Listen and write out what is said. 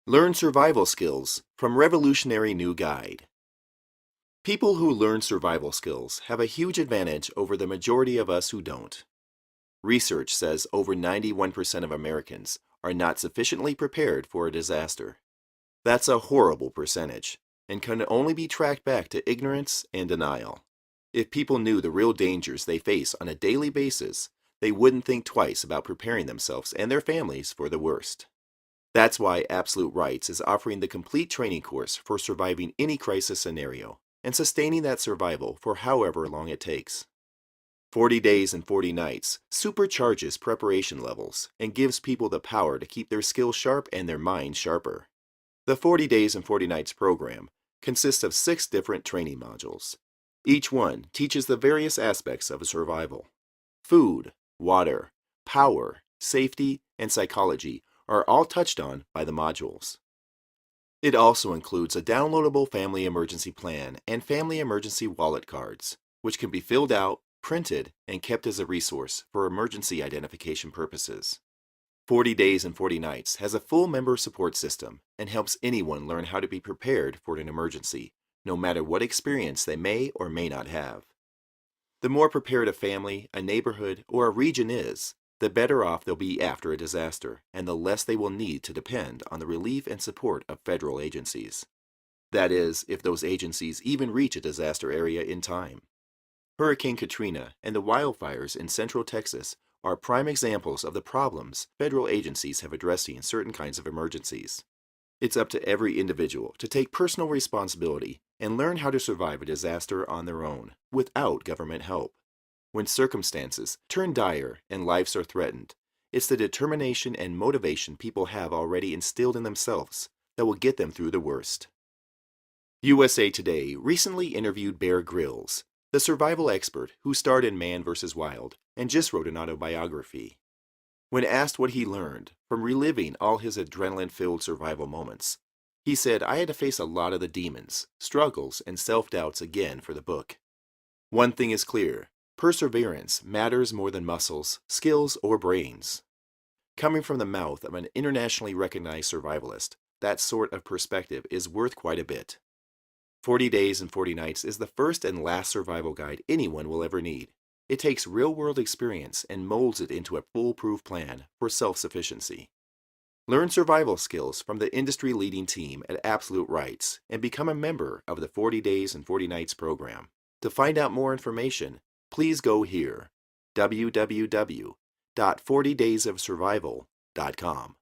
Learn survival skills from Revolutionary New Guide. People who learn survival skills have a huge advantage over the majority of us who don't. Research says over 91% of Americans are not sufficiently prepared for a disaster. That's a horrible percentage and can only be tracked back to ignorance and denial. If people knew the real dangers they face on a daily basis, they wouldn't think twice about preparing themselves and their families for the worst. That's why Absolute Rights is offering the complete training course for surviving any crisis scenario and sustaining that survival for however long it takes. 40 Days and 40 Nights supercharges preparation levels and gives people the power to keep their skills sharp and their minds sharper. The 40 Days and 40 Nights program consists of 6 different training modules. Each one teaches the various aspects of survival. Food, water, power, safety, and psychology are all touched on by the modules. It also includes a downloadable family emergency plan and family emergency wallet cards, which can be filled out, printed, and kept as a resource for emergency identification purposes. 40 Days and 40 Nights has a full member support system and helps anyone learn how to be prepared for an emergency, no matter what experience they may or may not have. The more prepared a family, a neighborhood, or a region is, the better off they'll be after a disaster, and the less they will need to depend on the relief and support of federal agencies. That is, if those agencies even reach a disaster area in time. Hurricane Katrina and the wildfires in central Texas are prime examples of the problems federal agencies have addressing certain kinds of emergencies. It's up to every individual to take personal responsibility and learn how to survive a disaster on their own, without government help. When circumstances turn dire and lives are threatened, it's the determination and motivation people have already instilled in themselves that will get them through the worst. USA Today recently interviewed Bear Grylls, the survival expert who starred in Man vs. Wild and just wrote an autobiography. When asked what he learned from reliving all his adrenaline-filled survival moments, he said, "I had to face a lot of the demons, struggles, and self-doubts again for the book. One thing is clear. Perseverance matters more than muscles, skills, or brains." Coming from the mouth of an internationally recognized survivalist, that sort of perspective is worth quite a bit. 40 Days and 40 Nights is the first and last survival guide anyone will ever need. It takes real-world experience and molds it into a foolproof plan for self-sufficiency. Learn survival skills from the industry-leading team at Absolute Rights and become a member of the 40 Days and 40 Nights program. To find out more information, please go here, www.40daysofsurvival.com.